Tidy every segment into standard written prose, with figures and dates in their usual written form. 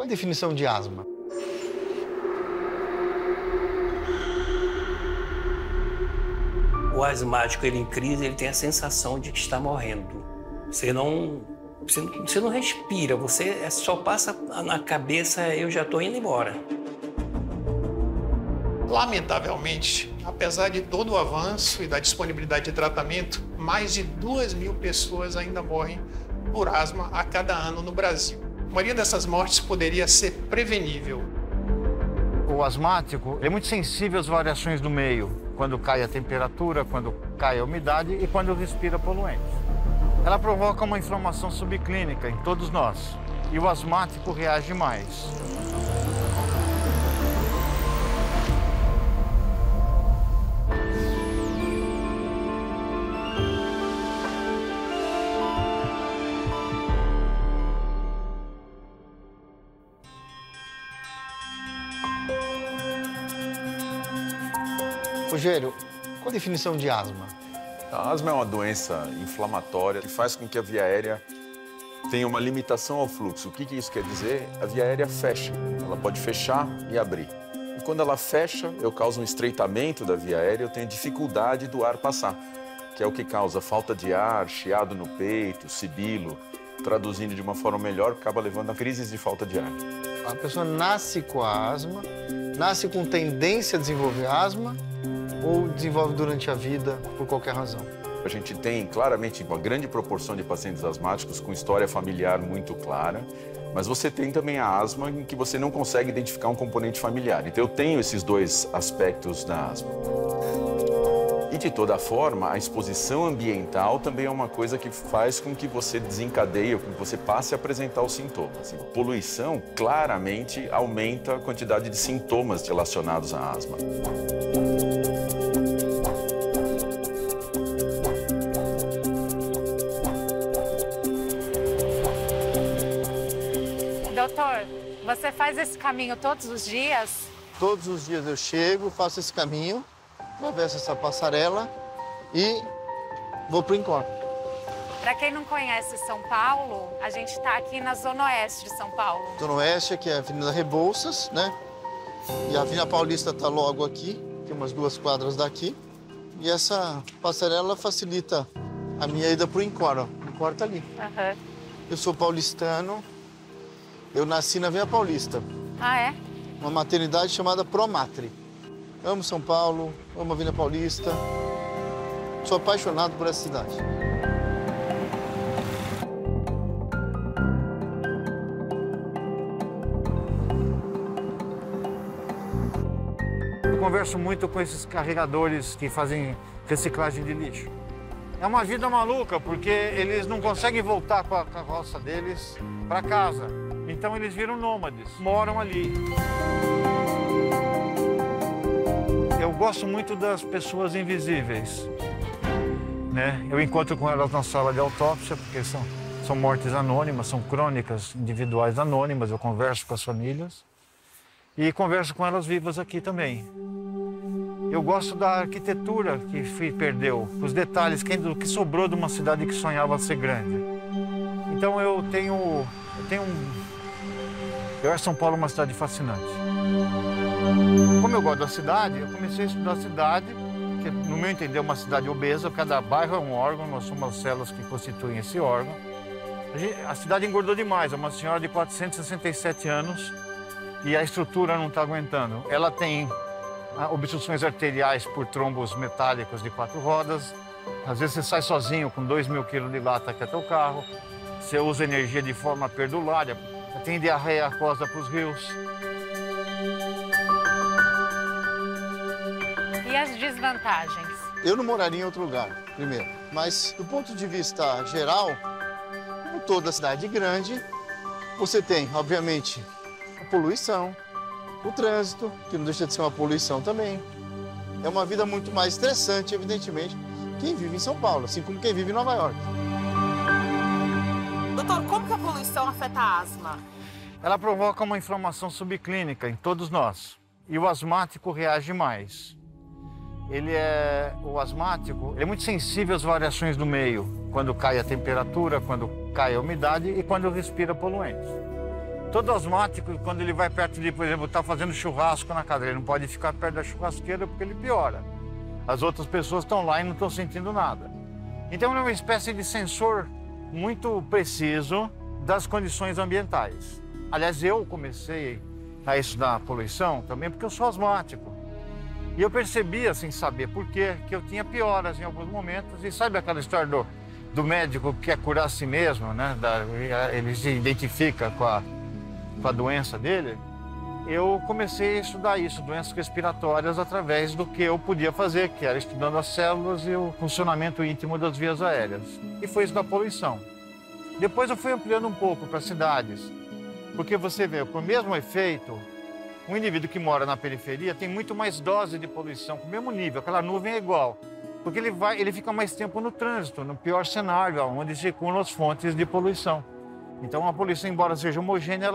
a definição de asma? O asmático, ele em crise, ele tem a sensação de que está morrendo. Você não respira, você só passa na cabeça, eu já estou indo embora. Lamentavelmente, apesar de todo o avanço e da disponibilidade de tratamento, mais de 2.000 pessoas ainda morrem por asma a cada ano no Brasil. A maioria dessas mortes poderia ser prevenível. O asmático é muito sensível às variações do meio, quando cai a temperatura, quando cai a umidade e quando respira poluentes. Ela provoca uma inflamação subclínica em todos nós e o asmático reage mais. Rogério, qual a definição de asma? A asma é uma doença inflamatória que faz com que a via aérea tenha uma limitação ao fluxo. O que isso quer dizer? A via aérea fecha. Ela pode fechar e abrir. E quando ela fecha, eu causo um estreitamento da via aérea, eu tenho dificuldade do ar passar, que é o que causa falta de ar, chiado no peito, sibilo. Traduzindo de uma forma melhor, acaba levando a crises de falta de ar. A pessoa nasce com a asma, nasce com tendência a desenvolver asma ou desenvolve durante a vida por qualquer razão? A gente tem claramente uma grande proporção de pacientes asmáticos com história familiar muito clara, mas você tem também a asma em que você não consegue identificar um componente familiar. Então eu tenho esses dois aspectos da asma. E de toda forma, a exposição ambiental também é uma coisa que faz com que você desencadeie, com que você passe a apresentar os sintomas. A poluição claramente aumenta a quantidade de sintomas relacionados à asma. Doutor, você faz esse caminho todos os dias? Todos os dias eu chego, faço esse caminho, atravesso essa passarela e vou pro encontro. Para quem não conhece São Paulo, a gente está aqui na Zona Oeste de São Paulo. Zona Oeste, aqui é a Avenida Rebouças, né? E a Avenida Paulista está logo aqui, tem umas 2 quadras daqui. E essa passarela facilita a minha ida pro Encore, ó. O Encore tá ali. Uhum. Eu sou paulistano, eu nasci na Via Paulista. Ah, é? Uma maternidade chamada Promatre. Amo São Paulo, amo a Avenida Paulista. Sou apaixonado por essa cidade. Eu converso muito com esses carregadores que fazem reciclagem de lixo. É uma vida maluca, porque eles não conseguem voltar com a carroça deles para casa. Então eles viram nômades, moram ali. Eu gosto muito das pessoas invisíveis, né? Eu encontro com elas na sala de autópsia, porque são mortes anônimas, são crônicas individuais anônimas. Eu converso com as famílias e converso com elas vivas aqui também. Eu gosto da arquitetura que perdeu, os detalhes, do que sobrou de uma cidade que sonhava ser grande. Então eu acho São Paulo uma cidade fascinante. Como eu gosto da cidade, eu comecei a estudar a cidade, que no meu entender é uma cidade obesa, cada bairro é um órgão, nós somos as células que constituem esse órgão. A cidade engordou demais, é uma senhora de 467 anos e a estrutura não está aguentando. Ela tem obstruções arteriais por trombos metálicos de 4 rodas. Às vezes você sai sozinho com 2.000 quilos de lata que é teu carro. Você usa energia de forma perdulária. Tem diarreia aquosa para os rios. E as desvantagens? Eu não moraria em outro lugar, primeiro. Mas, do ponto de vista geral, como toda cidade grande, você tem, obviamente, a poluição, o trânsito, que não deixa de ser uma poluição também. É uma vida muito mais estressante, evidentemente, quem vive em São Paulo, assim como quem vive em Nova York. Doutor, como que a poluição afeta a asma? Ela provoca uma inflamação subclínica em todos nós. E o asmático reage mais. O asmático é muito sensível às variações do meio, quando cai a temperatura, quando cai a umidade e quando respira poluentes. Todo asmático, quando ele vai perto de, por exemplo, está fazendo churrasco na casa, ele não pode ficar perto da churrasqueira porque ele piora. As outras pessoas estão lá e não estão sentindo nada. Então é uma espécie de sensor muito preciso das condições ambientais. Aliás, eu comecei a estudar a poluição também porque eu sou asmático. E eu percebia, sem saber por quê, que eu tinha pioras em alguns momentos. E sabe aquela história do médico que quer curar a si mesmo, né? Ele se identifica com a doença dele? Eu comecei a estudar isso, doenças respiratórias, através do que eu podia fazer, que era estudando as células e o funcionamento íntimo das vias aéreas. E foi isso da poluição. Depois eu fui ampliando um pouco para cidades, porque você vê, com o mesmo efeito, um indivíduo que mora na periferia tem muito mais dose de poluição, com o mesmo nível, aquela nuvem é igual, porque ele fica mais tempo no trânsito, no pior cenário, onde circulam as fontes de poluição. Então a poluição, embora seja homogênea,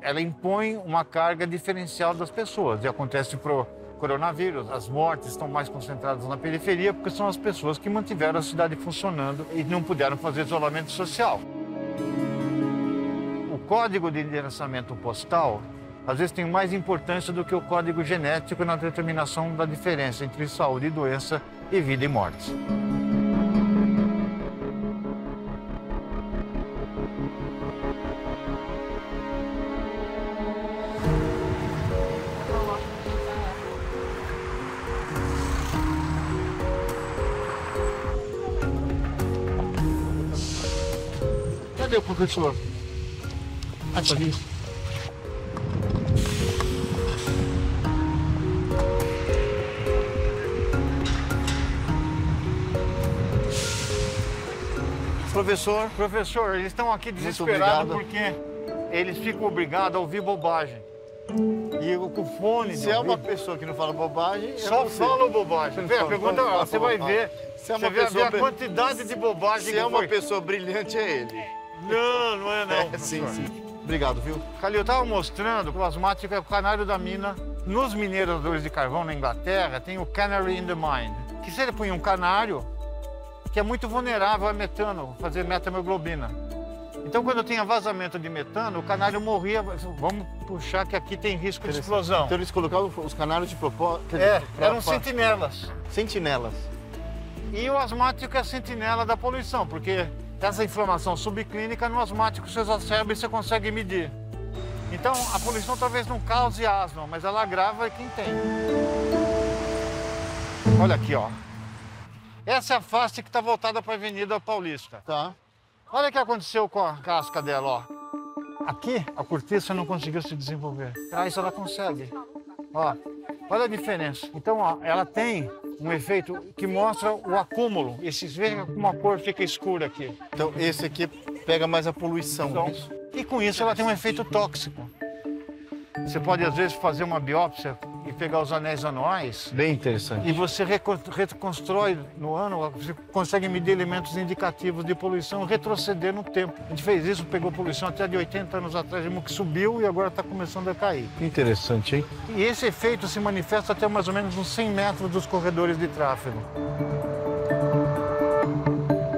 ela impõe uma carga diferencial das pessoas. E acontece para o coronavírus, as mortes estão mais concentradas na periferia porque são as pessoas que mantiveram a cidade funcionando e não puderam fazer isolamento social. O código de endereçamento postal, às vezes, tem mais importância do que o código genético na determinação da diferença entre saúde e doença e vida e morte. Cadê o professor? Aqui. Professor, eles estão aqui desesperados porque eles ficam obrigados a ouvir bobagem. E o fone... Se é uma pessoa que não fala bobagem... Só fala bobagem. Vê, a pergunta, você vai ver. Você vai ver a quantidade de bobagem. Se é uma pessoa brilhante, é ele. Não é não. Sim. Obrigado, viu? Calil, eu estava mostrando que o asmático é o canário da mina. Nos mineradores de carvão na Inglaterra, tem o canary in the mine. Que se ele põe um canário, que é muito vulnerável a metano, fazer metahemoglobina. Então, quando tinha vazamento de metano, o canário morria. Vamos puxar que aqui tem risco de explosão. Então, eles colocavam os canários de propósito? Eram sentinelas. Sentinelas. E o asmático é a sentinela da poluição, porque essa inflamação subclínica no asmático se exacerba e você consegue medir. Então, a poluição talvez não cause asma, mas ela agrava quem tem. Olha aqui, ó. Essa é a face que está voltada para a Avenida Paulista. Tá. Olha o que aconteceu com a casca dela, ó. Aqui, a cortiça não conseguiu se desenvolver. Atrás ela consegue. Ó, olha a diferença. Então, ó, ela tem um efeito que mostra o acúmulo. Veja como a cor fica escura aqui. Então, esse aqui pega mais a poluição. Então, isso. E com isso ela tem um efeito tóxico. Você pode, às vezes, fazer uma biópsia e pegar os anéis anuais. Bem interessante. E você reconstrói no ano, você consegue medir elementos indicativos de poluição, retroceder no tempo. A gente fez isso, pegou poluição até de 80 anos atrás, que subiu e agora está começando a cair. Que interessante, hein? E esse efeito se manifesta até mais ou menos uns 100 metros dos corredores de tráfego.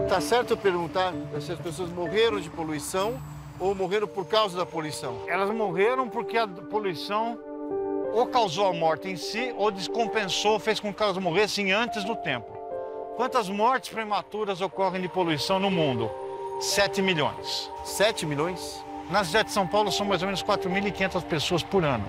Tá certo eu perguntar se as pessoas morreram de poluição ou morreram por causa da poluição? Elas morreram porque a poluição ou causou a morte em si, ou descompensou, fez com que elas morressem antes do tempo. Quantas mortes prematuras ocorrem de poluição no mundo? 7 milhões. 7 milhões? Na cidade de São Paulo são mais ou menos 4.500 pessoas por ano.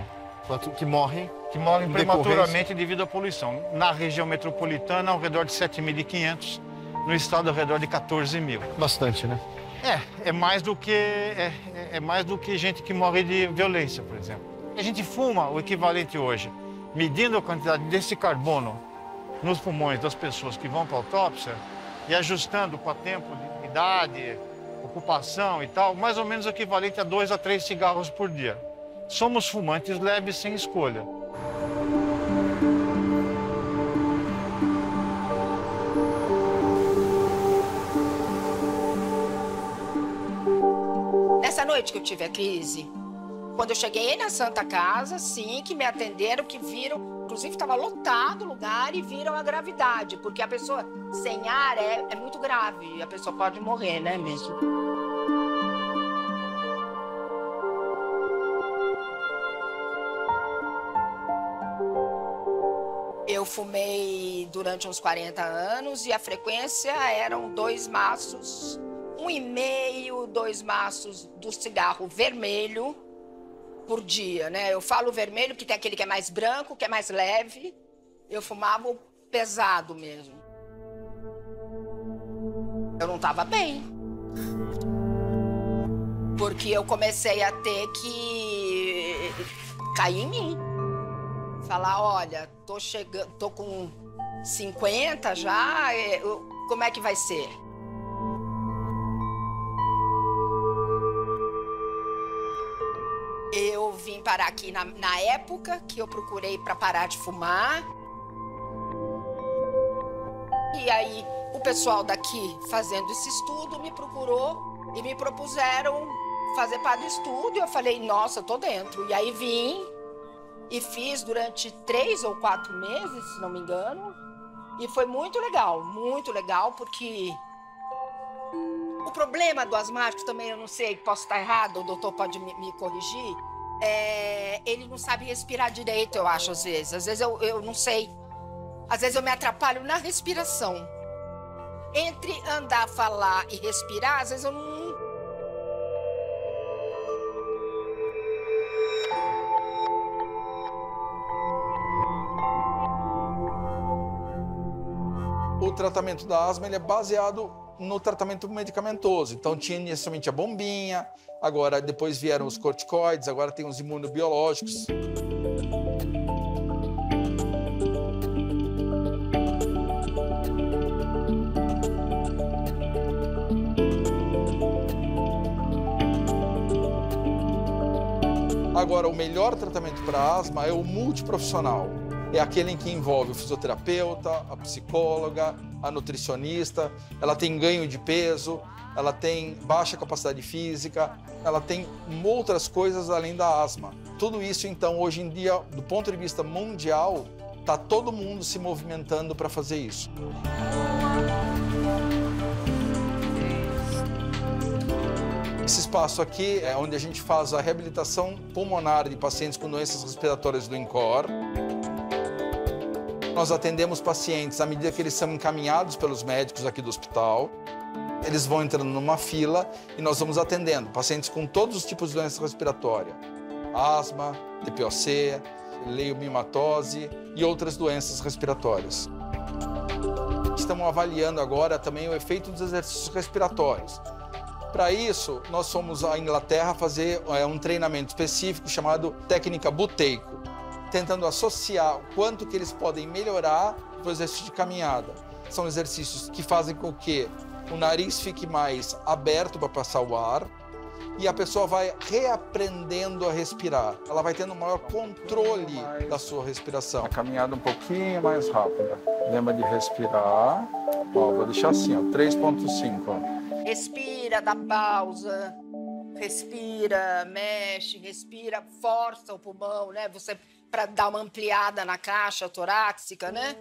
Que morrem? Que morrem prematuramente devido à poluição. Na região metropolitana, ao redor de 7.500. No estado, ao redor de 14 mil. Bastante, né? É mais do que gente que morre de violência, por exemplo. A gente fuma o equivalente hoje, medindo a quantidade desse carbono nos pulmões das pessoas que vão para a autópsia e ajustando com o tempo de idade, ocupação e tal, mais ou menos equivalente a 2 a 3 cigarros por dia. Somos fumantes leves sem escolha. Nessa noite que eu tive a crise, quando eu cheguei na Santa Casa, sim, que me atenderam, que viram, inclusive estava lotado o lugar e viram a gravidade, porque a pessoa sem ar é muito grave, a pessoa pode morrer, né, mesmo? Eu fumei durante uns 40 anos e a frequência eram 2 maços, 1,5, 2 maços do cigarro vermelho por dia, né? Eu falo vermelho porque tem aquele que é mais branco, que é mais leve. Eu fumava o pesado mesmo. Eu não estava bem. Porque eu comecei a ter que cair em mim. Falar, olha, tô com 50 já, como é que vai ser? Eu vim parar aqui na época que eu procurei para parar de fumar. E aí o pessoal daqui fazendo esse estudo me procurou e me propuseram fazer parte do estudo. E eu falei, nossa, tô dentro. E aí vim e fiz durante 3 ou 4 meses, se não me engano. E foi muito legal, porque o problema do asmático também, eu não sei, posso estar errado, o doutor pode me corrigir, ele não sabe respirar direito, eu acho, às vezes. Às vezes eu não sei, às vezes eu me atrapalho na respiração. Entre andar, falar e respirar, às vezes eu não... O tratamento da asma ele é baseado no tratamento medicamentoso. Então tinha inicialmente a bombinha, agora depois vieram os corticoides, agora tem os imunobiológicos. Agora, o melhor tratamento para asma é o multiprofissional. É aquele em que envolve o fisioterapeuta, a psicóloga, a nutricionista, ela tem ganho de peso, ela tem baixa capacidade física, ela tem outras coisas além da asma. Tudo isso, então, hoje em dia, do ponto de vista mundial, está todo mundo se movimentando para fazer isso. Esse espaço aqui é onde a gente faz a reabilitação pulmonar de pacientes com doenças respiratórias do INCOR. Nós atendemos pacientes à medida que eles são encaminhados pelos médicos aqui do hospital. Eles vão entrando numa fila e nós vamos atendendo pacientes com todos os tipos de doença respiratória. Asma, TPOC, leiomimatose e outras doenças respiratórias. Estamos avaliando agora também o efeito dos exercícios respiratórios. Para isso, nós fomos à Inglaterra fazer um treinamento específico chamado técnica buteico, tentando associar o quanto que eles podem melhorar o exercício de caminhada. São exercícios que fazem com que o nariz fique mais aberto para passar o ar e a pessoa vai reaprendendo a respirar. Ela vai tendo um maior controle da sua respiração. A caminhada um pouquinho mais rápida. Lembra de respirar. Ó, vou deixar assim, ó, 3.5. Respira, dá pausa, respira, mexe, respira, força o pulmão, né? Você para dar uma ampliada na caixa torácica, né?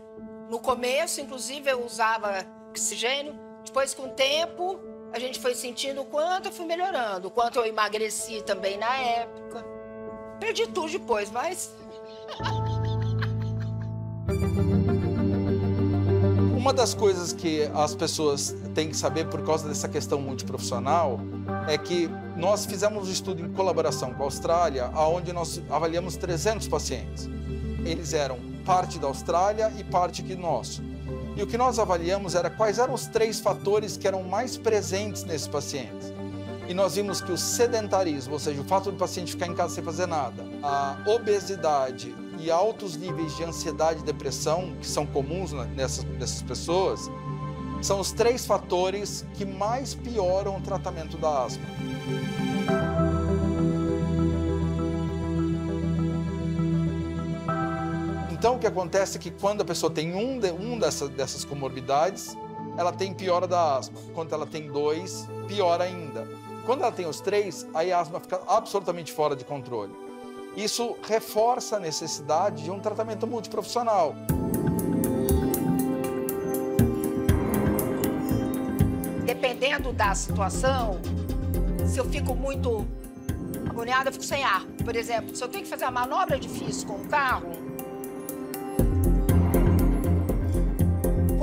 No começo, inclusive, eu usava oxigênio. Depois, com o tempo, a gente foi sentindo o quanto eu fui melhorando, o quanto eu emagreci também na época. Perdi tudo depois, mas... Uma das coisas que as pessoas têm que saber por causa dessa questão multiprofissional é que nós fizemos um estudo em colaboração com a Austrália, onde nós avaliamos 300 pacientes. Eles eram parte da Austrália e parte aqui nosso. E o que nós avaliamos era quais eram os 3 fatores que eram mais presentes nesses pacientes. E nós vimos que o sedentarismo, ou seja, o fato do paciente ficar em casa sem fazer nada, a obesidade e altos níveis de ansiedade e depressão, que são comuns nessas pessoas, são os 3 fatores que mais pioram o tratamento da asma. Então, o que acontece é que quando a pessoa tem dessas comorbidades, ela tem piora da asma. Quando ela tem 2, pior ainda. Quando ela tem os 3, aí a asma fica absolutamente fora de controle. Isso reforça a necessidade de um tratamento multiprofissional. Dependendo da situação, se eu fico muito agoniada, eu fico sem ar. Por exemplo, se eu tenho que fazer uma manobra difícil com o carro,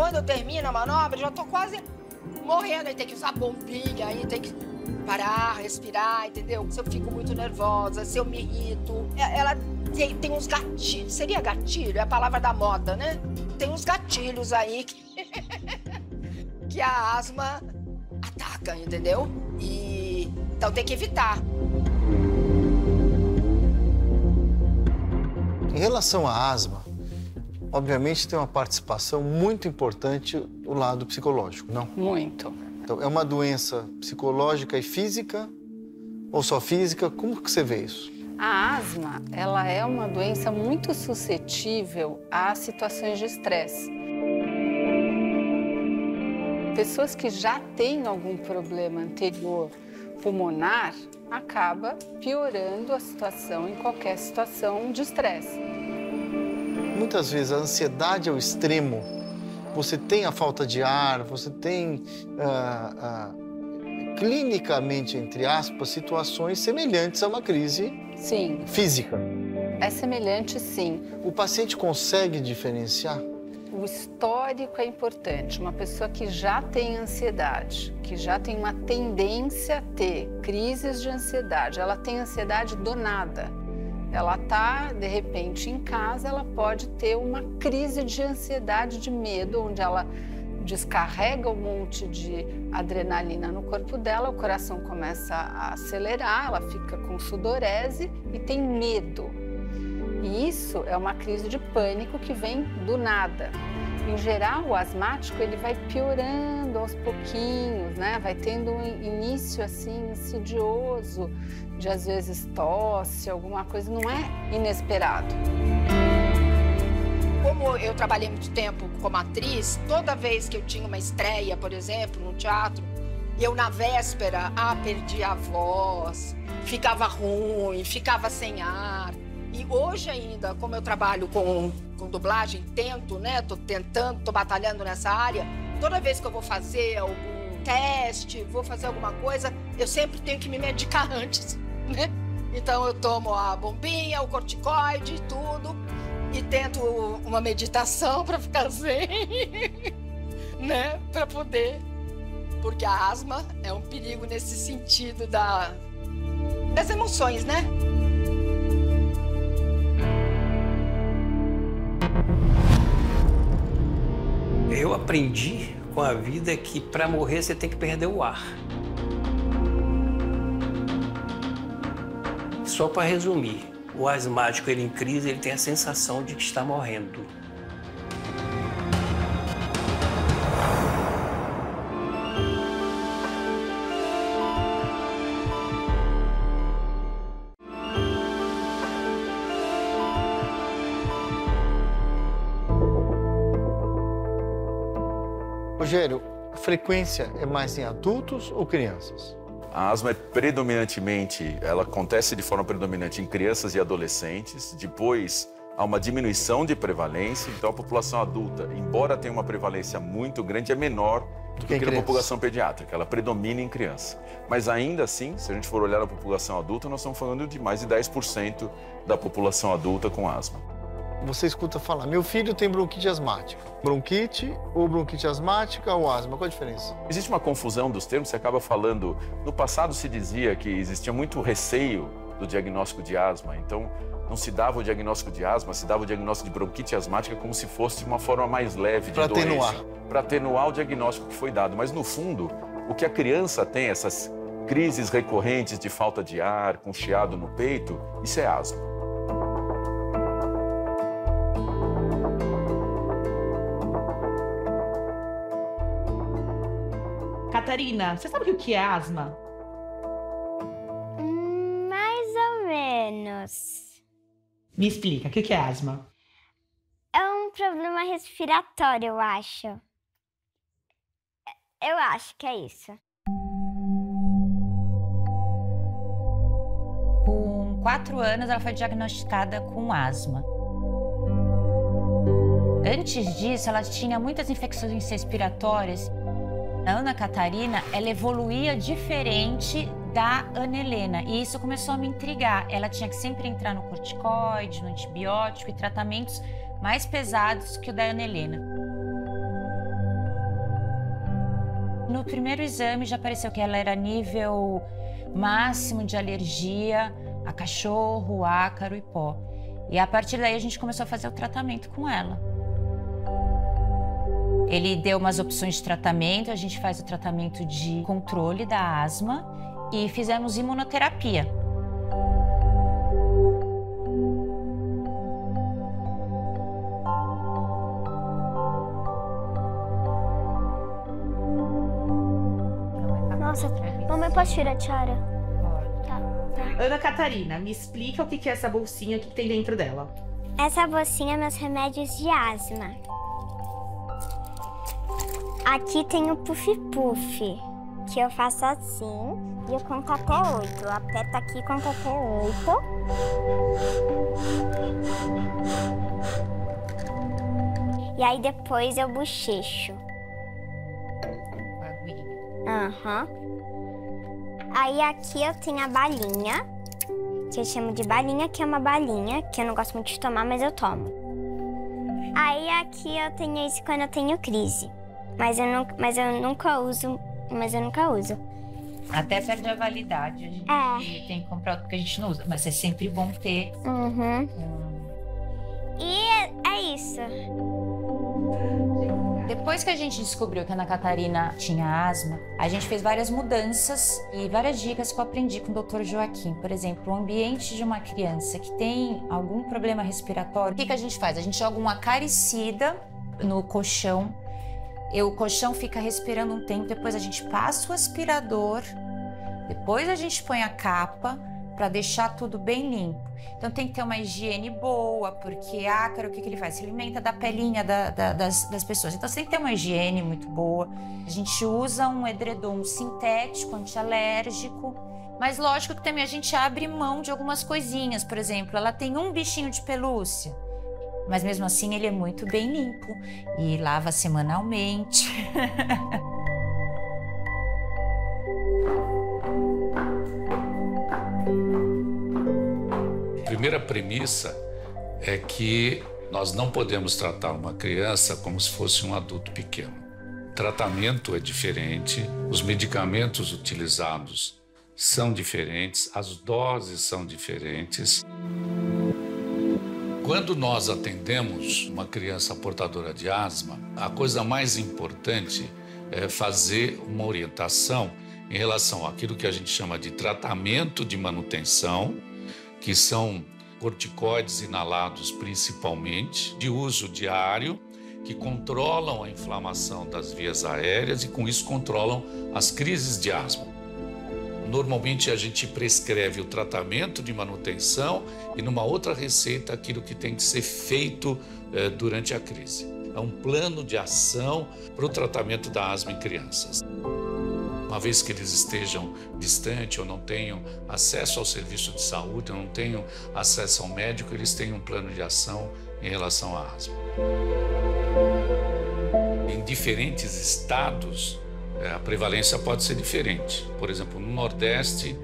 quando eu termino a manobra, eu já tô quase morrendo. Aí tem que usar bombinha, aí tem que parar, respirar, entendeu? Se eu fico muito nervosa, se eu me irrito. Ela tem uns gatilhos. Seria gatilho? É a palavra da moda, né? Tem uns gatilhos aí que a asma ataca, entendeu? E então tem que evitar. Em relação à asma, obviamente tem uma participação muito importante do lado psicológico, não? Muito. Então, é uma doença psicológica e física ou só física? Como que você vê isso? A asma, ela é uma doença muito suscetível a situações de estresse. Pessoas que já têm algum problema anterior pulmonar acaba piorando a situação em qualquer situação de estresse. Muitas vezes a ansiedade ao extremo, você tem a falta de ar, você tem clinicamente, entre aspas, situações semelhantes a uma crise sim. física. É semelhante, sim. O paciente consegue diferenciar? O histórico é importante. Uma pessoa que já tem ansiedade, que já tem uma tendência a ter crises de ansiedade, ela tem ansiedade do nada. Ela está, de repente, em casa, ela pode ter uma crise de ansiedade, de medo, onde ela descarrega um monte de adrenalina no corpo dela, o coração começa a acelerar, ela fica com sudorese e tem medo. E isso é uma crise de pânico que vem do nada. Em geral, o asmático ele vai piorando aos pouquinhos, né? Vai tendo um início assim insidioso, de às vezes tosse, alguma coisa, não é inesperado. Como eu trabalhei muito tempo como atriz, toda vez que eu tinha uma estreia, por exemplo, no teatro, eu na véspera, perdi a voz, ficava ruim, ficava sem ar. E hoje ainda, como eu trabalho com dublagem, tento, né? Tô tentando, tô batalhando nessa área. Toda vez que eu vou fazer algum teste, vou fazer alguma coisa, eu sempre tenho que me medicar antes, né? Então eu tomo a bombinha, o corticoide, tudo, e tento uma meditação para ficar zen, né? Para poder, porque a asma é um perigo nesse sentido das emoções, né? Eu aprendi com a vida que para morrer você tem que perder o ar. Só para resumir, o asmático ele em crise ele tem a sensação de que está morrendo. Rogério, a frequência é mais em adultos ou crianças? A asma é predominantemente, ela acontece de forma predominante em crianças e adolescentes, depois há uma diminuição de prevalência, então a população adulta, embora tenha uma prevalência muito grande, é menor do que na população pediátrica, ela predomina em criança. Mas ainda assim, se a gente for olhar a população adulta, nós estamos falando de mais de 10% da população adulta com asma. Você escuta falar, meu filho tem bronquite asmática. Bronquite ou bronquite asmática ou asma, qual a diferença? Existe uma confusão dos termos, você acaba falando... No passado se dizia que existia muito receio do diagnóstico de asma, então não se dava o diagnóstico de asma, se dava o diagnóstico de bronquite asmática como se fosse uma forma mais leve de doença. Para atenuar o diagnóstico que foi dado. Mas no fundo, o que a criança tem, essas crises recorrentes de falta de ar, com chiado no peito, isso é asma. Catarina, você sabe o que é asma? Mais ou menos. Me explica, o que é asma? É um problema respiratório, eu acho. Eu acho que é isso. Com 4 anos, ela foi diagnosticada com asma. Antes disso, ela tinha muitas infecções respiratórias. A Ana Catarina, ela evoluía diferente da Ana Helena e isso começou a me intrigar. Ela tinha que sempre entrar no corticoide, no antibiótico e tratamentos mais pesados que o da Ana Helena. No primeiro exame já apareceu que ela era nível máximo de alergia a cachorro, ácaro e pó. E a partir daí a gente começou a fazer o tratamento com ela. Ele deu umas opções de tratamento, a gente faz o tratamento de controle da asma e fizemos imunoterapia. Nossa, mamãe, posso tirar a tiara? Tá. Ana Catarina, me explica o que é essa bolsinha, o que tem dentro dela. Essa bolsinha é meus remédios de asma. Aqui tem o puff-puff, que eu faço assim e eu conto até 8. Eu aperto aqui e conto até 8. E aí depois eu bochecho. Aham. Aí aqui eu tenho a balinha, que eu chamo de balinha, que é uma balinha, que eu não gosto muito de tomar, mas eu tomo. Aí aqui eu tenho isso quando eu tenho crise. Mas eu nunca uso. Até perde a validade. A gente tem que comprar outro porque a gente não usa. Mas é sempre bom ter. E é isso. Depois que a gente descobriu que a Ana Catarina tinha asma, a gente fez várias mudanças e várias dicas que eu aprendi com o Dr. Joaquim. Por exemplo, o ambiente de uma criança que tem algum problema respiratório, o que a gente faz? A gente joga um acaricida no colchão. O colchão fica respirando um tempo, depois a gente passa o aspirador, depois a gente põe a capa para deixar tudo bem limpo. Então tem que ter uma higiene boa, porque ácaro, o que ele faz? Se alimenta da pelinha das pessoas. Então você tem que ter uma higiene muito boa. A gente usa um edredom sintético, antialérgico, mas lógico que também a gente abre mão de algumas coisinhas. Por exemplo, ela tem um bichinho de pelúcia, mas mesmo assim ele é muito bem limpo e lava semanalmente. A primeira premissa é que nós não podemos tratar uma criança como se fosse um adulto pequeno. O tratamento é diferente, os medicamentos utilizados são diferentes, as doses são diferentes. Quando nós atendemos uma criança portadora de asma, a coisa mais importante é fazer uma orientação em relação àquilo que a gente chama de tratamento de manutenção, que são corticoides inalados principalmente, de uso diário, que controlam a inflamação das vias aéreas e com isso controlam as crises de asma. Normalmente a gente prescreve o tratamento de manutenção e numa outra receita aquilo que tem que ser feito durante a crise. É um plano de ação para o tratamento da asma em crianças. Uma vez que eles estejam distantes ou não tenham acesso ao serviço de saúde, ou não tenham acesso ao médico, eles têm um plano de ação em relação à asma. Em diferentes estados, a prevalência pode ser diferente. Por exemplo, no Nordeste,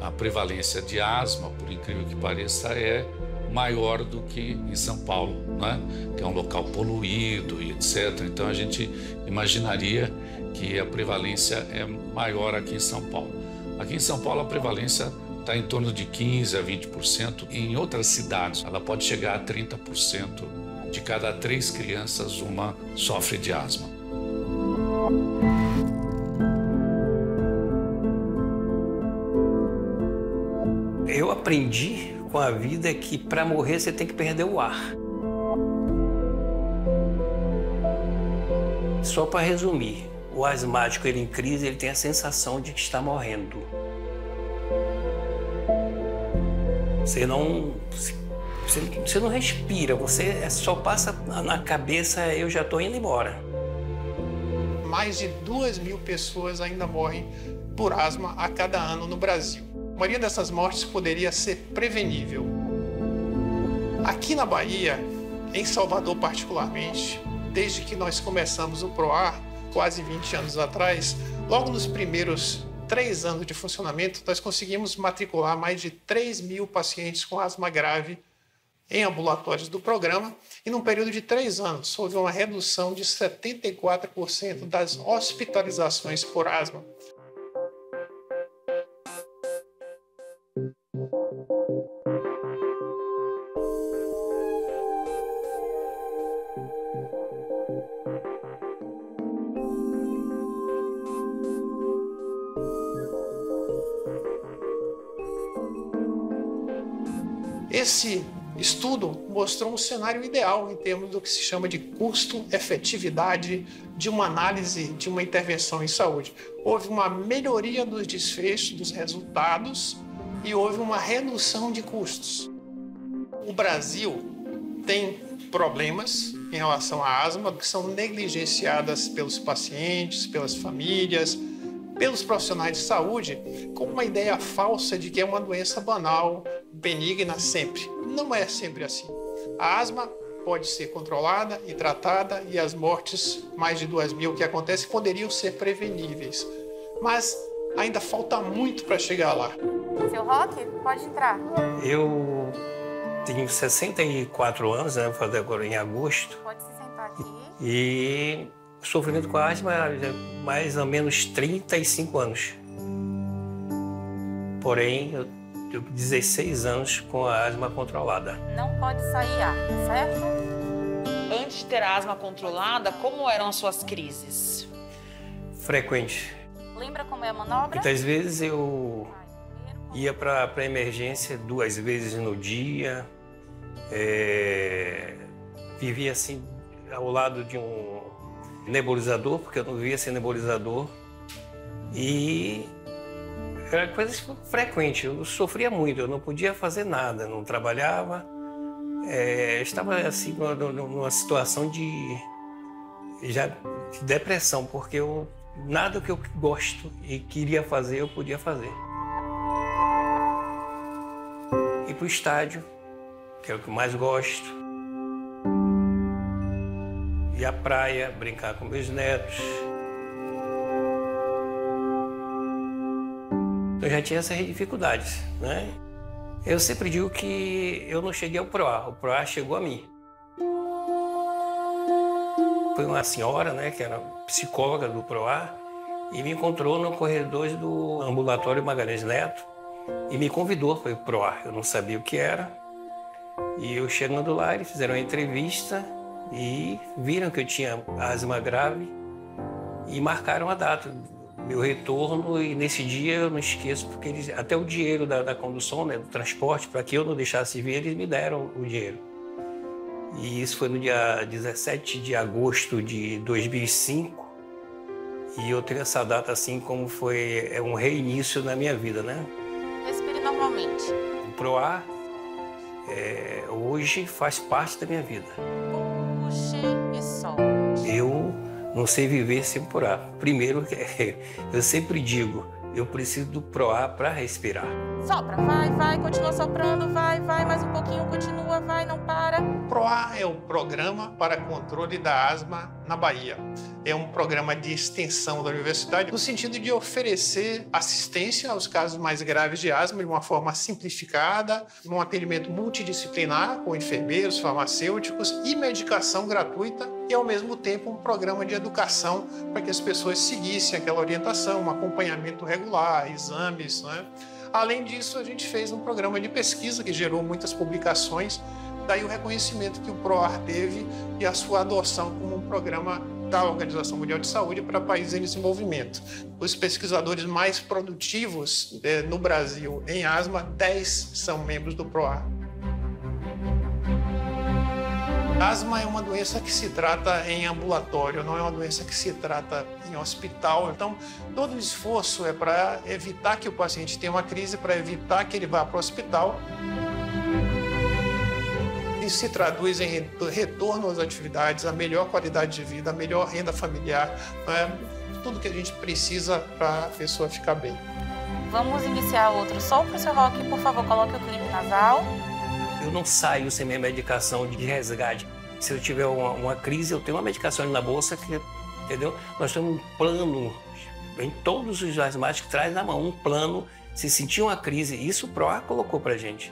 a prevalência de asma, por incrível que pareça, é maior do que em São Paulo, né? Que é um local poluído e etc. Então a gente imaginaria que a prevalência é maior aqui em São Paulo. Aqui em São Paulo a prevalência está em torno de 15% a 20%. Em outras cidades ela pode chegar a 30%. De cada 3 crianças, uma sofre de asma. Eu aprendi com a vida que para morrer você tem que perder o ar. Só para resumir, o asmático ele em crise ele tem a sensação de que está morrendo. Você não respira, você só passa na cabeça, eu já estou indo embora. Mais de 2.000 pessoas ainda morrem por asma a cada ano no Brasil. A maioria dessas mortes poderia ser prevenível. Aqui na Bahia, em Salvador particularmente, desde que nós começamos o PROAR, quase 20 anos atrás, logo nos primeiros 3 anos de funcionamento, nós conseguimos matricular mais de 3.000 pacientes com asma grave em ambulatórios do programa e, num período de 3 anos, houve uma redução de 74% das hospitalizações por asma. Esse estudo mostrou um cenário ideal em termos do que se chama de custo-efetividade de uma análise de uma intervenção em saúde. Houve uma melhoria dos desfechos, dos resultados, e houve uma redução de custos. O Brasil tem problemas em relação à asma que são negligenciadas pelos pacientes, pelas famílias, pelos profissionais de saúde, com uma ideia falsa de que é uma doença banal, benigna sempre. Não é sempre assim. A asma pode ser controlada e tratada e as mortes, mais de 2.000 que acontecem, poderiam ser preveníveis. Mas ainda falta muito para chegar lá. Seu Roque, pode entrar. Eu tenho 64 anos, né? Vou fazer agora em agosto. Pode se sentar aqui. E sofrimento com asma há mais ou menos 35 anos. Porém, eu tenho 16 anos com a asma controlada. Não pode sair ar, tá certo? Antes de ter a asma controlada, como eram as suas crises? Frequente. Lembra como é a manobra? Muitas vezes eu ia para a emergência 2 vezes no dia. Vivia assim ao lado de um nebulizador, porque eu não via sem nebulizador. E era coisa frequente. Eu sofria muito, eu não podia fazer nada, não trabalhava. Estava assim numa situação de depressão, porque nada que eu gosto e queria fazer, eu podia fazer. Ir para o estádio, que é o que eu mais gosto. Ir à praia, brincar com meus netos. Eu já tinha essas dificuldades, né? Eu sempre digo que eu não cheguei ao PROA, o PROA chegou a mim. Foi uma senhora, né, que era psicóloga do PROA, e me encontrou no corredor do ambulatório Magalhães Neto e me convidou para o PROA. Eu não sabia o que era. E eu chegando lá, eles fizeram uma entrevista e viram que eu tinha asma grave e marcaram a data do meu retorno. E nesse dia eu não esqueço, porque eles, até o dinheiro da condução, né, do transporte, para que eu não deixasse vir, eles me deram o dinheiro. E isso foi no dia 17 de agosto de 2005. E eu tenho essa data assim como foi um reinício na minha vida, né? Respire normalmente. O PROA hoje faz parte da minha vida. Puxe e solte. Eu não sei viver sem PROA. Primeiro, eu sempre digo, eu preciso do PROA para respirar. Sopra, vai, continua soprando, vai, mais um pouquinho, continua, vai, não para. O PROA é o Programa para Controle da Asma na Bahia. É um programa de extensão da universidade no sentido de oferecer assistência aos casos mais graves de asma de uma forma simplificada, num atendimento multidisciplinar com enfermeiros, farmacêuticos e medicação gratuita e, ao mesmo tempo, um programa de educação para que as pessoas seguissem aquela orientação, um acompanhamento regular, exames, né? Além disso, a gente fez um programa de pesquisa que gerou muitas publicações, daí o reconhecimento que o PROAR teve e a sua adoção como um programa da Organização Mundial de Saúde para países em desenvolvimento. Os pesquisadores mais produtivos no Brasil em asma, 10 são membros do PROAR. Asma é uma doença que se trata em ambulatório, não é uma doença que se trata em hospital. Então, todo o esforço é para evitar que o paciente tenha uma crise, para evitar que ele vá para o hospital. Isso se traduz em retorno às atividades, a melhor qualidade de vida, a melhor renda familiar, né? Tudo que a gente precisa para a pessoa ficar bem. Vamos iniciar outro sopro, Sr. Roque. Por favor, coloque o clipe nasal. Eu não saio sem minha medicação de resgate. Se eu tiver uma crise, eu tenho uma medicação ali na bolsa, entendeu? Nós temos um plano, em todos os asmáticos, traz na mão um plano, se sentir uma crise. Isso o PROA colocou pra gente.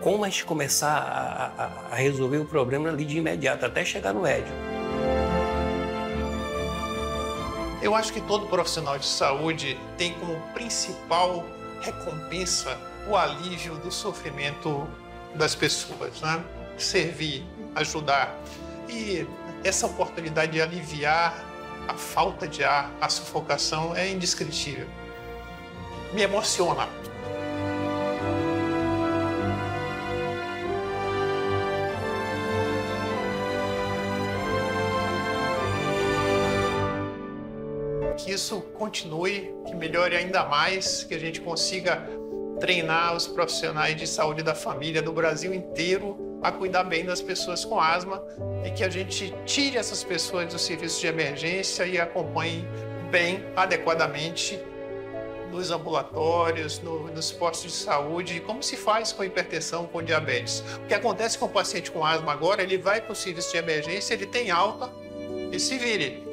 como a gente começar a resolver o problema ali de imediato, até chegar no médico. Eu acho que todo profissional de saúde tem como principal recompensa o alívio do sofrimento das pessoas, né? Servir, ajudar. E essa oportunidade de aliviar a falta de ar, a sufocação é indescritível. Me emociona. Que isso continue, que melhore ainda mais, que a gente consiga treinar os profissionais de saúde da família do Brasil inteiro a cuidar bem das pessoas com asma e que a gente tire essas pessoas do serviço de emergência e acompanhe bem, adequadamente, nos ambulatórios, nos postos de saúde, como se faz com hipertensão, com diabetes. O que acontece com o paciente com asma agora, ele vai para o serviço de emergência, ele tem alta e se vire.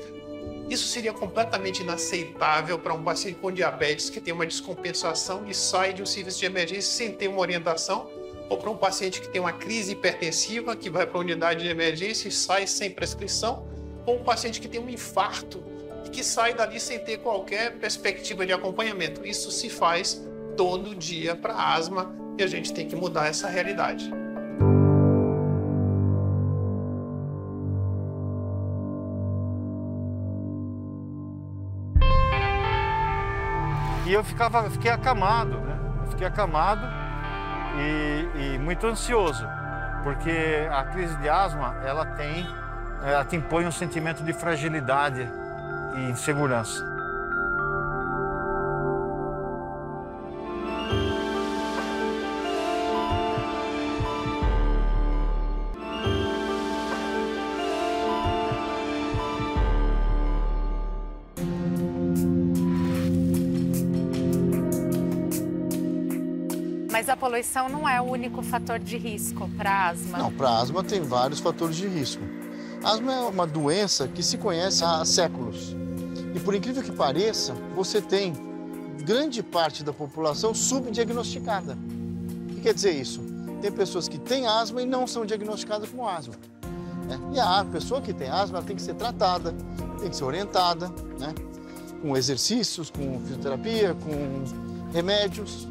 Isso seria completamente inaceitável para um paciente com diabetes que tem uma descompensação e sai de um serviço de emergência sem ter uma orientação, ou para um paciente que tem uma crise hipertensiva que vai para a unidade de emergência e sai sem prescrição, ou um paciente que tem um infarto e que sai dali sem ter qualquer perspectiva de acompanhamento. Isso se faz todo dia para asma e a gente tem que mudar essa realidade. E eu fiquei acamado, né? Eu fiquei acamado e muito ansioso, porque a crise de asma, ela te impõe um sentimento de fragilidade e insegurança. Mas a poluição não é o único fator de risco para asma? Não, para asma tem vários fatores de risco. A asma é uma doença que se conhece há séculos. E por incrível que pareça, você tem grande parte da população subdiagnosticada. O que quer dizer isso? Tem pessoas que têm asma e não são diagnosticadas com asma. Né? E a pessoa que tem asma ela tem que ser tratada, tem que ser orientada, né? Com exercícios, com fisioterapia, com remédios.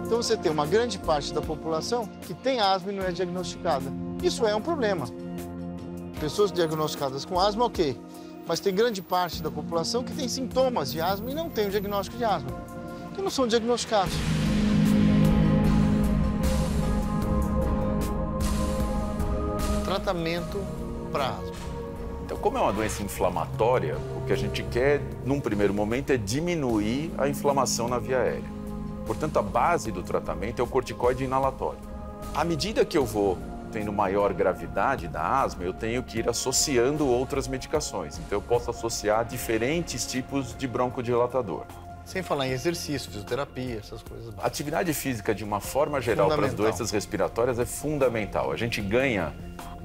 Então você tem uma grande parte da população que tem asma e não é diagnosticada. Isso é um problema. Pessoas diagnosticadas com asma, ok. Mas tem grande parte da população que tem sintomas de asma e não tem o diagnóstico de asma, que não são diagnosticados. Tratamento para asma. Então, como é uma doença inflamatória, o que a gente quer, num primeiro momento, é diminuir a inflamação na via aérea. Portanto, a base do tratamento é o corticoide inalatório. À medida que eu vou tendo maior gravidade da asma, eu tenho que ir associando outras medicações. Então, eu posso associar diferentes tipos de broncodilatador. Sem falar em exercício, fisioterapia, essas coisas. Atividade física, de uma forma geral, para as doenças respiratórias é fundamental. A gente ganha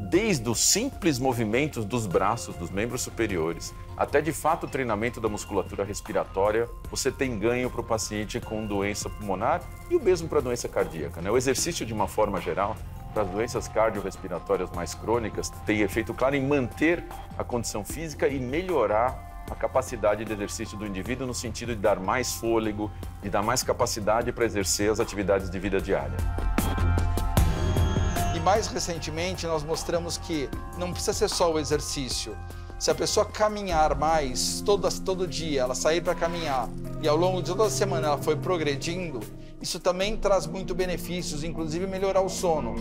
desde os simples movimentos dos braços, dos membros superiores, até, de fato, o treinamento da musculatura respiratória. Você tem ganho para o paciente com doença pulmonar e o mesmo para a doença cardíaca, né? O exercício, de uma forma geral, para as doenças cardiorrespiratórias mais crônicas, tem efeito claro em manter a condição física e melhorar a capacidade de exercício do indivíduo no sentido de dar mais fôlego, de dar mais capacidade para exercer as atividades de vida diária. E mais recentemente nós mostramos que não precisa ser só o exercício. Se a pessoa caminhar mais todo dia, ela sair para caminhar e ao longo de toda a semana ela foi progredindo, isso também traz muito benefícios, inclusive melhorar o sono.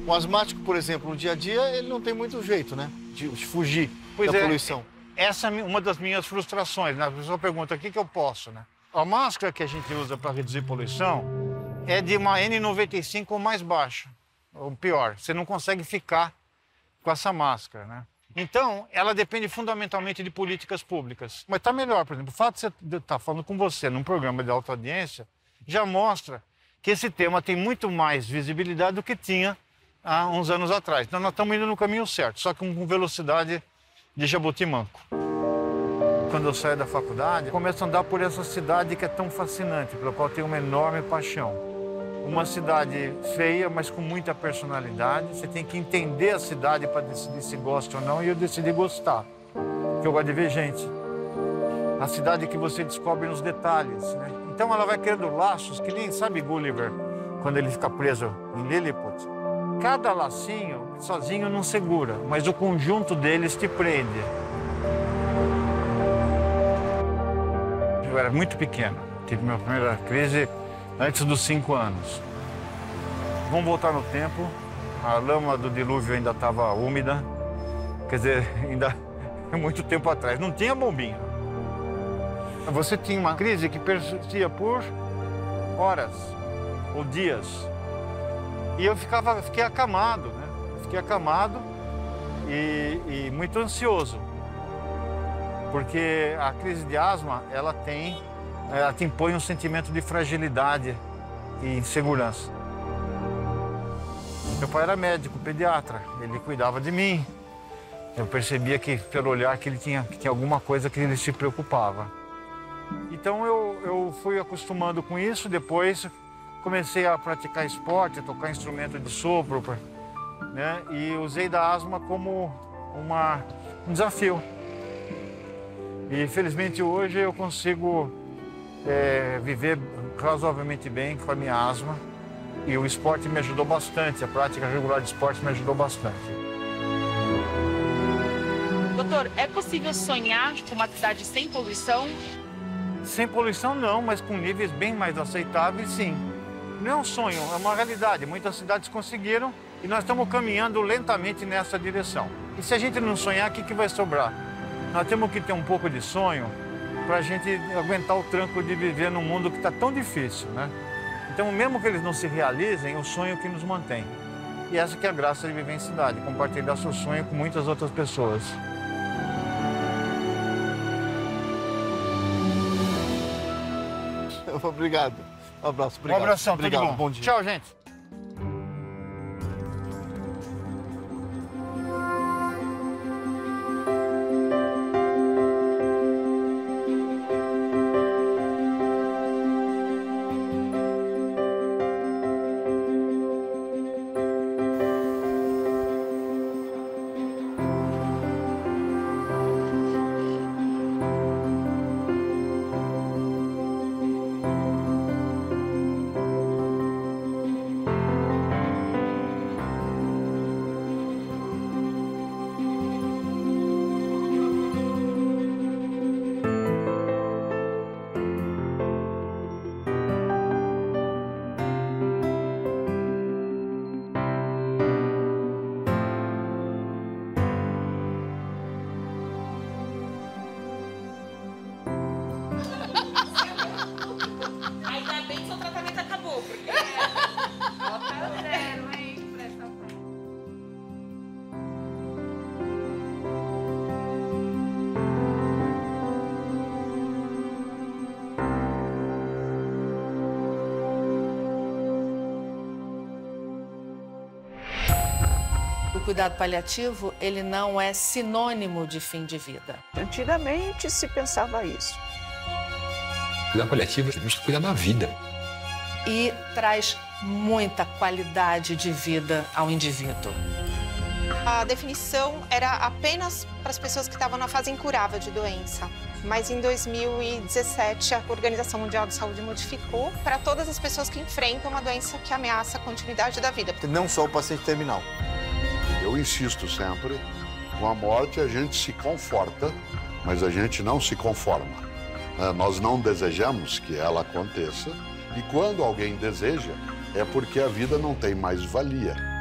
O asmático, por exemplo, no dia a dia, ele não tem muito jeito, né? De fugir da poluição. Essa é uma das minhas frustrações, né? A pessoa pergunta, o que eu posso, né? A máscara que a gente usa para reduzir poluição é de uma N95 ou mais baixa. Ou pior, você não consegue ficar com essa máscara, né? Então, ela depende fundamentalmente de políticas públicas. Mas está melhor, por exemplo, o fato de eu estar falando com você num programa de alta audiência já mostra que esse tema tem muito mais visibilidade do que tinha há uns anos atrás. Então nós estamos indo no caminho certo, só que com velocidade de Jabutimanco. Quando eu saio da faculdade, começo a andar por essa cidade que é tão fascinante, pela qual eu tenho uma enorme paixão. Uma cidade feia, mas com muita personalidade. Você tem que entender a cidade para decidir se gosta ou não, e eu decidi gostar, porque eu gosto de ver gente. A cidade que você descobre nos detalhes, né? Então ela vai criando laços, que nem, sabe, Gulliver, quando ele fica preso em Lilliput? Cada lacinho, sozinho, não segura, mas o conjunto deles te prende. Eu era muito pequeno, tive minha primeira crise antes dos 5 anos. Vamos voltar no tempo, a lama do dilúvio ainda estava úmida, quer dizer, ainda é muito tempo atrás, não tinha bombinha. Você tinha uma crise que persistia por horas ou dias. E eu fiquei acamado, né? Fiquei acamado e muito ansioso. Porque a crise de asma, ela te impõe um sentimento de fragilidade e insegurança. Meu pai era médico, pediatra, ele cuidava de mim. Eu percebia que, pelo olhar, que tinha alguma coisa que ele se preocupava. Então eu fui acostumando com isso, depois comecei a praticar esporte, a tocar instrumento de sopro, né? E usei da asma como um desafio. E felizmente hoje eu consigo viver razoavelmente bem com a minha asma. E o esporte me ajudou bastante, a prática regular de esporte me ajudou bastante. Doutor, é possível sonhar com uma cidade sem poluição? Sem poluição não, mas com níveis bem mais aceitáveis, sim. Não é um sonho, é uma realidade. Muitas cidades conseguiram e nós estamos caminhando lentamente nessa direção. E se a gente não sonhar, o que vai sobrar? Nós temos que ter um pouco de sonho para a gente aguentar o tranco de viver num mundo que está tão difícil, né? Então, mesmo que eles não se realizem, é o sonho que nos mantém. E essa que é a graça de viver em cidade, compartilhar seu sonho com muitas outras pessoas. Obrigado. Um abraço. Obrigado. Um abração, obrigado. Tudo bom. Bom dia. Tchau, gente. O cuidado paliativo, ele não é sinônimo de fim de vida. Antigamente se pensava isso. Cuidado paliativo, a gente cuida da vida. E traz muita qualidade de vida ao indivíduo. A definição era apenas para as pessoas que estavam na fase incurável de doença. Mas em 2017, a Organização Mundial de Saúde modificou para todas as pessoas que enfrentam uma doença que ameaça a continuidade da vida. Não só o paciente terminal. Eu insisto sempre, com a morte a gente se conforta, mas a gente não se conforma. Nós não desejamos que ela aconteça e quando alguém deseja, é porque a vida não tem mais valia.